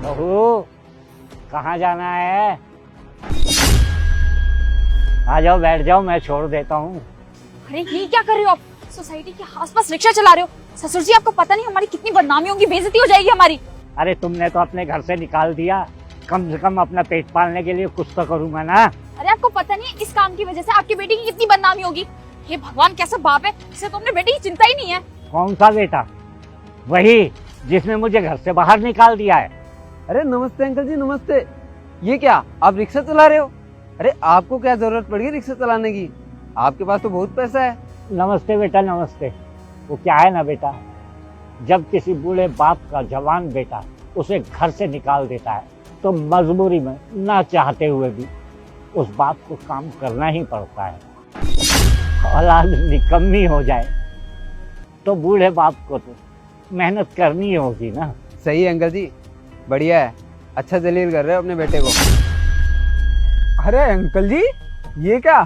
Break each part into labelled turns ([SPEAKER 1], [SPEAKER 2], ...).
[SPEAKER 1] बहू, कहाँ जाना है? आ जाओ, बैठ जाओ, मैं छोड़ देता हूँ।
[SPEAKER 2] अरे ये क्या कर रहे हो आप? सोसाइटी के आसपास रिक्शा चला रहे हो। ससुर जी, आपको पता नहीं हमारी कितनी बदनामी होगी, बेइज्जती हो जाएगी हमारी।
[SPEAKER 1] अरे तुमने तो अपने घर से निकाल दिया, कम से कम अपना पेट पालने के लिए कुछ तो करूँगा ना।
[SPEAKER 2] अरे आपको पता नहीं है इस काम की वजह से आपकी बेटी की कितनी बदनामी होगी। ये भगवान, कैसा बाप है, इसे तो अपने बेटे की चिंता ही नहीं है।
[SPEAKER 1] कौन सा बेटा? वही जिसने मुझे घर से बाहर निकाल दिया है।
[SPEAKER 3] अरे नमस्ते अंकल जी, नमस्ते। ये क्या, आप रिक्शा चला रहे हो? अरे आपको क्या जरूरत पड़ गई रिक्शा चलाने की? आपके पास तो बहुत पैसा है।
[SPEAKER 1] नमस्ते बेटा, नमस्ते। वो क्या है ना बेटा, जब किसी बूढ़े बाप का जवान बेटा उसे घर से निकाल देता है तो मजबूरी में, ना चाहते हुए भी, उस बाप को काम करना ही पड़ता है। औलाद निकम्मी हो जाए तो बूढ़े बाप को तो मेहनत करनी होगी ना।
[SPEAKER 3] सही है अंकल जी, बढ़िया है। अच्छा जलील कर रहे हो अपने बेटे को।
[SPEAKER 4] अरे अंकल जी, ये क्या,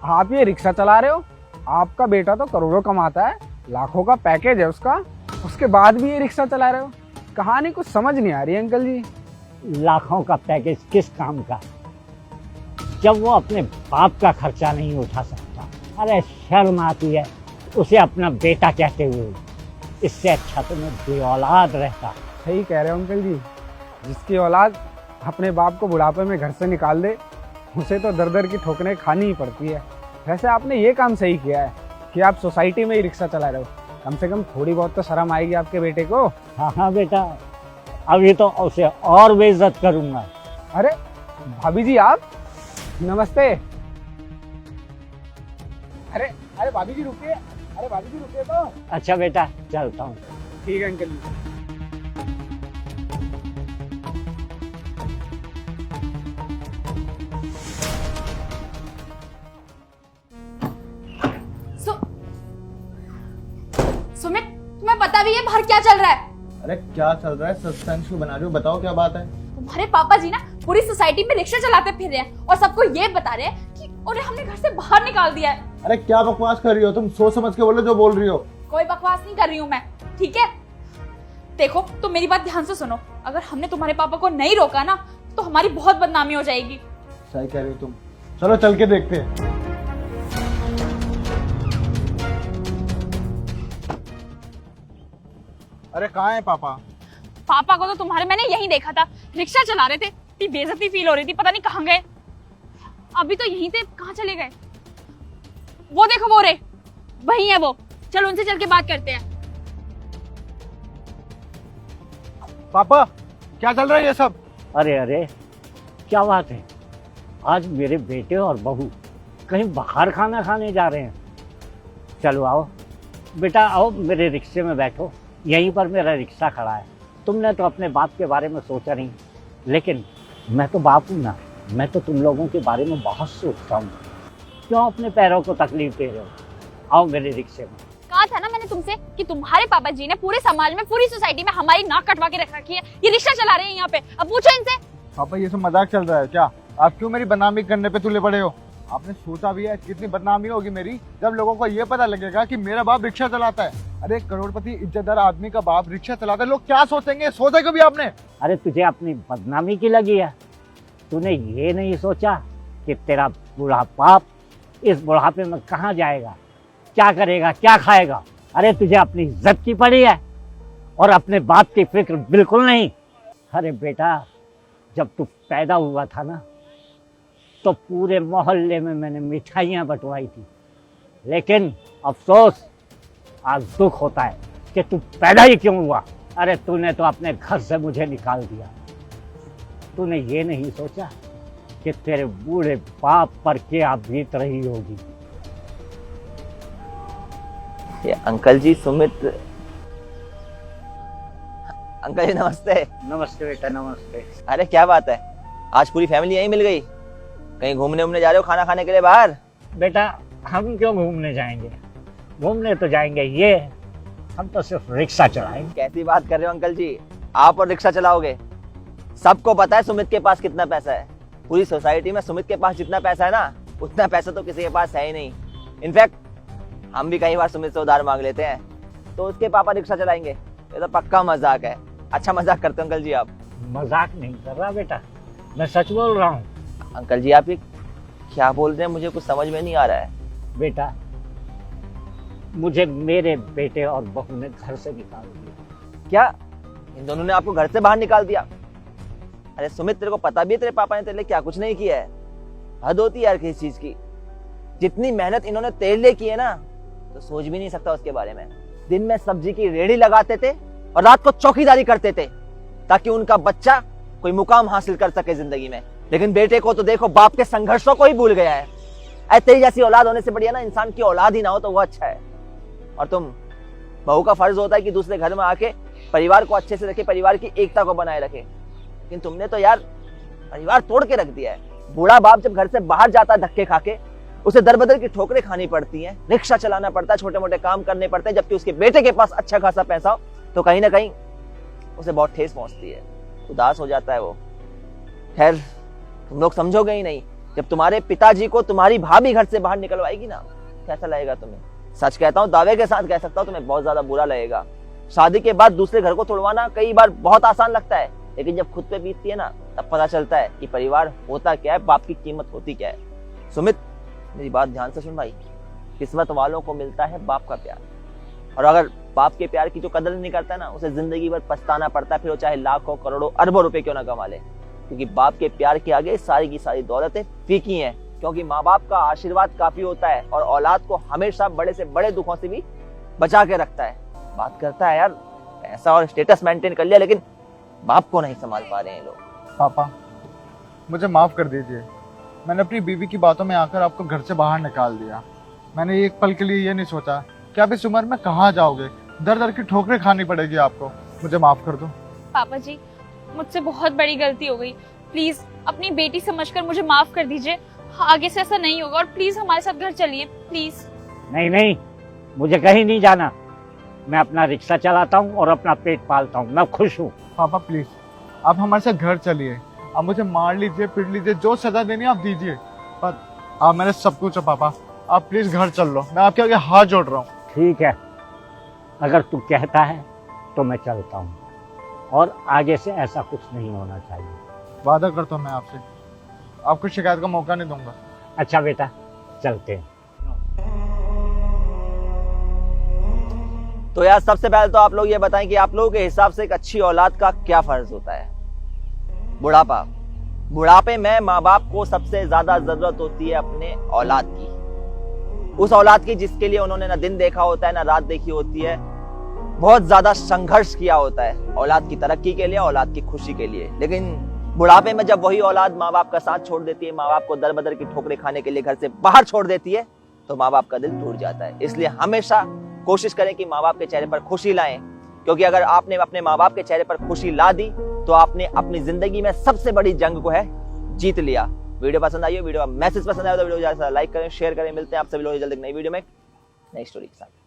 [SPEAKER 4] आप ये रिक्शा चला रहे हो? आपका बेटा तो करोड़ों कमाता है, लाखों का पैकेज है उसका, उसके बाद भी ये रिक्शा चला रहे हो? कहानी कुछ समझ नहीं आ रही है अंकल जी।
[SPEAKER 1] लाखों का पैकेज किस काम का, जब वो अपने बाप का खर्चा नहीं उठा सकता। अरे शर्म आती है उसे अपना बेटा कहते हुए। इससे अच्छा तो मैं बेऔलाद रहता।
[SPEAKER 4] सही कह रहे हो अंकल जी, जिसकी औलाद अपने बाप को बुढ़ापे में घर से निकाल दे, उसे तो दर दर की ठोकरें खानी ही पड़ती है। वैसे आपने ये काम सही किया है कि आप सोसाइटी में ही रिक्शा चला रहे हो। कम से कम थोड़ी बहुत तो शर्म आएगी आपके बेटे को।
[SPEAKER 1] हाँ हाँ बेटा, अभी तो उसे और बेइज्जत करूंगा।
[SPEAKER 4] अरे भाभी जी, आप नमस्ते। अरे अरे भाभी जी रुकिए, अरे भाभी जी रुकिए तो।
[SPEAKER 1] अच्छा बेटा, चलता हूँ।
[SPEAKER 4] ठीक है अंकल जी।
[SPEAKER 2] सुमित, तुम्हें पता भी है बाहर क्या चल रहा है?
[SPEAKER 5] अरे क्या चल रहा है? सस्पेंस क्यों बना रहे हो? बताओ क्या बात है।
[SPEAKER 2] तुम्हारे पापा जी ना पूरी सोसाइटी में रिक्शा चलाते फिर रहे हैं और सबको ये बता रहे हैं कि उन्हें हमने घर से बाहर निकाल दिया है।
[SPEAKER 5] अरे क्या बकवास कर रही हो तुम? सोच समझ के बोलो जो बोल रही हो।
[SPEAKER 2] कोई बकवास नहीं कर रही हूँ मैं, ठीक है? देखो, तुम मेरी बात ध्यान से सुनो। अगर हमने तुम्हारे पापा को नहीं रोका ना तो हमारी बहुत बदनामी हो जाएगी।
[SPEAKER 5] सही कह रही हो तुम। चलो चल के देखते हैं। अरे कहाँ है पापा?
[SPEAKER 2] पापा को तो तुम्हारे मैंने यहीं देखा था, रिक्शा चला रहे थे। इतनी बेइज्जती फील हो रही थी, पता नहीं कहाँ गए। अभी तो यहीं थे, कहाँ चले गए? वो देखो, वो रे, वही है वो। चलो उनसे चल के बात करते हैं।
[SPEAKER 5] पापा क्या चल रहा है ये सब?
[SPEAKER 1] अरे अरे, क्या बात है, आज मेरे बेटे और बहू कहीं बाहर खाना खाने जा रहे हैं। चलो आओ बेटा, आओ मेरे रिक्शे में बैठो। यहीं पर मेरा रिक्शा खड़ा है। तुमने तो अपने बाप के बारे में सोचा नहीं, लेकिन मैं तो बाप हूँ ना। मैं तो तुम लोगों के बारे में बहुत सोचता हूँ। क्यों अपने पैरों को तकलीफ दे रहे हो? आओ मेरे रिक्शे में।
[SPEAKER 2] कहा था ना मैंने तुमसे कि तुम्हारे पापा जी ने पूरे समाज में, पूरी सोसाइटी में हमारी नाक कटवा के रख रखी है। ये रिक्शा चला रहे हैं यहाँ पे। अब पूछो इनसे।
[SPEAKER 5] पापा ये सब मजाक चल रहा है क्या? आप क्यों मेरी बदनामी करने पे तुले पड़े हो? आपने सोचा भी है कितनी बदनामी होगी मेरी जब लोगों को ये पता लगेगा कि मेरा बाप रिक्शा चलाता है। अरे करोड़पति इज्जतदार आदमी का बाप रिक्शा चलाता है, लोग क्या सोचेंगे? सोचा कभी आपने?
[SPEAKER 1] अरे तुझे अपनी बदनामी की लगी है? तूने ये नहीं सोचा कि तेरा बूढ़ा बाप इस बुढ़ापे में कहाँ जाएगा, क्या करेगा, क्या खाएगा? अरे तुझे अपनी इज्जत की पड़ी है और अपने बाप की फिक्र बिल्कुल नहीं। अरे बेटा, जब तू पैदा हुआ था ना तो पूरे मोहल्ले में मैंने मिठाइयाँ बंटवाई थी, लेकिन अफसोस आज दुख होता है कि तू पैदा ही क्यों हुआ। अरे तूने तो अपने घर से मुझे निकाल दिया। तूने ये नहीं सोचा कि तेरे बूढ़े बाप पर क्या बीत रही होगी।
[SPEAKER 6] ये अंकल जी, सुमित अंकल जी नमस्ते।
[SPEAKER 1] नमस्ते बेटा, नमस्ते।
[SPEAKER 6] अरे क्या बात है, आज पूरी फैमिली यहीं मिल गई? कहीं घूमने जा रहे हो खाना खाने के लिए बाहर?
[SPEAKER 1] बेटा हम क्यों घूमने जाएंगे? घूमने तो जाएंगे ये, हम तो सिर्फ रिक्शा चलाएंगे।
[SPEAKER 6] कैसी बात कर रहे हो अंकल जी, आप और रिक्शा चलाओगे? सबको पता है सुमित के पास कितना पैसा है। पूरी सोसाइटी में सुमित के पास जितना पैसा है ना, उतना पैसा तो किसी के पास है ही नहीं। इनफैक्ट हम भी कई बार सुमित से उधार मांग लेते हैं, तो उसके पापा रिक्शा चलाएंगे। ये तो पक्का मजाक है। अच्छा मजाक करते हो अंकल जी आप।
[SPEAKER 1] मजाक नहीं कर रहा बेटा, मैं सच बोल रहा हूँ।
[SPEAKER 6] अंकल जी आप ये क्या बोल रहे हैं, मुझे कुछ समझ में नहीं आ रहा है।
[SPEAKER 1] बेटा, मुझे मेरे बेटे और बहू ने घर से निकाल दिया।
[SPEAKER 6] क्या इन दोनों ने आपको घर से बाहर निकाल दिया? अरे सुमित, तेरे को पता भी है तेरे पापा ने तेरे लिए क्या कुछ नहीं किया है? हद होती है यार किसी चीज की। जितनी मेहनत इन्होंने तेरे लिए की है ना, तो सोच भी नहीं सकता उसके बारे में। दिन में सब्जी की रेहड़ी लगाते थे और रात को चौकीदारी करते थे ताकि उनका बच्चा कोई मुकाम हासिल कर सके जिंदगी में। लेकिन बेटे को तो देखो, बाप के संघर्षों को ही भूल गया है। ऐ तेरी जैसी औलाद होने से बढ़िया ना इंसान की औलाद ही ना हो तो वो अच्छा है। और तुम बहू का फर्ज होता है कि दूसरे घर में आके परिवार को अच्छे से रखे, परिवार की एकता को बनाए रखे। लेकिन तुमने तो यार परिवार तोड़ के रख दिया है। बूढ़ा बाप जब घर से बाहर जाता है धक्के खाके, उसे दर बदर की ठोकरें खानी पड़ती हैं, रिक्शा चलाना पड़ता है, छोटे मोटे काम करने पड़ते हैं, जबकि उसके बेटे के पास अच्छा खासा पैसा हो तो कहीं ना कहीं उसे बहुत ठेस पहुंचती है, उदास हो जाता है वो। खैर तुम लोग समझोगे ही नहीं। जब तुम्हारे पिताजी को तुम्हारी भाभी घर से बाहर निकलवाएगी ना, कैसा लगेगा तुम्हें? सच कहता हूँ, दावे के साथ कह सकता हूँ, तुम्हें बहुत ज्यादा बुरा लगेगा। शादी के बाद दूसरे घर को तोड़वाना कई बार बहुत आसान लगता है, लेकिन जब खुद पे बीतती है ना, तब पता चलता है कि परिवार होता क्या है, बाप की कीमत होती क्या है। सुमित, मेरी बात ध्यान से सुन भाई। किस्मत वालों को मिलता है बाप का प्यार, और अगर बाप के प्यार की जो कदर नहीं करता है ना, उसे जिंदगी भर पछताना पड़ता है, फिर वो चाहे लाखों करोड़ों अरबों रुपए क्यों ना कमा ले। क्योंकि बाप के प्यार के आगे सारी की सारी दौलतें फीकी हैं। क्योंकि माँ बाप का आशीर्वाद काफी होता है और औलाद को हमेशा बड़े से बड़े दुखों से भी बचा के रखता है। बात करता है यार पैसा और स्टेटस मेंटेन कर लिया, लेकिन बाप को नहीं संभाल पा रहे हैं लोग।
[SPEAKER 5] पापा मुझे माफ कर दीजिए, मैंने अपनी बीवी की बातों में आकर आपको घर से बाहर निकाल दिया। मैंने एक पल के लिए ये नहीं सोचा कि आप इस उम्र में कहाँ जाओगे, दर दर की ठोकरें खानी पड़ेगी आपको। मुझे माफ कर दो।
[SPEAKER 2] पापा जी, मुझसे बहुत बड़ी गलती हो गई। प्लीज अपनी बेटी समझकर मुझे माफ कर दीजिए। आगे से ऐसा नहीं होगा, और प्लीज हमारे साथ घर चलिए प्लीज।
[SPEAKER 1] नहीं नहीं, मुझे कहीं नहीं जाना। मैं अपना रिक्शा चलाता हूँ और अपना पेट पालता हूँ, मैं खुश हूँ।
[SPEAKER 5] पापा प्लीज आप हमारे साथ घर चलिए। आप मुझे मार लीजिए, पीट लीजिए, जो सजा देनी है आप दीजिए, पर आप मेरे सब कुछ है। पापा आप प्लीज घर चल लो, मैं आपके आगे हाथ जोड़ रहा हूँ।
[SPEAKER 1] ठीक है, अगर तू कहता है तो मैं चलता हूँ, और आगे से ऐसा कुछ नहीं होना चाहिए।
[SPEAKER 5] वादा करता हूँ मैं आपसे, आपको शिकायत का मौका नहीं दूंगा।
[SPEAKER 1] अच्छा बेटा, चलते हैं।
[SPEAKER 6] तो यार सबसे पहले तो आप लोग ये बताएं कि आप लोगों के हिसाब से एक अच्छी औलाद का क्या फर्ज होता है? बुढ़ापा। बुढ़ापे में माँ बाप को सबसे ज्यादा जरूरत होती है अपने औलाद की, उस औलाद की जिसके लिए उन्होंने ना दिन देखा होता है ना रात देखी होती है, बहुत ज्यादा संघर्ष किया होता है औलाद की तरक्की के लिए, औलाद की खुशी के लिए। लेकिन बुढ़ापे में जब वही औलाद माँ बाप का साथ छोड़ देती है, माँ बाप को दर बदर की ठोकरें खाने के लिए घर से बाहर छोड़ देती है, तो माँ बाप का दिल टूट जाता है। इसलिए हमेशा कोशिश करें कि माँ बाप के चेहरे पर खुशी लाएं, क्योंकि अगर आपने अपने माँ बाप के चेहरे पर खुशी ला दी तो आपने अपनी जिंदगी में सबसे बड़ी जंग को है जीत लिया। वीडियो पसंद आई हो, वीडियो मैसेज पसंद आया तो वीडियो को लाइक करें, शेयर करें। मिलते हैं आप सभी लोग जल्द एक नई वीडियो में नई स्टोरी के साथ।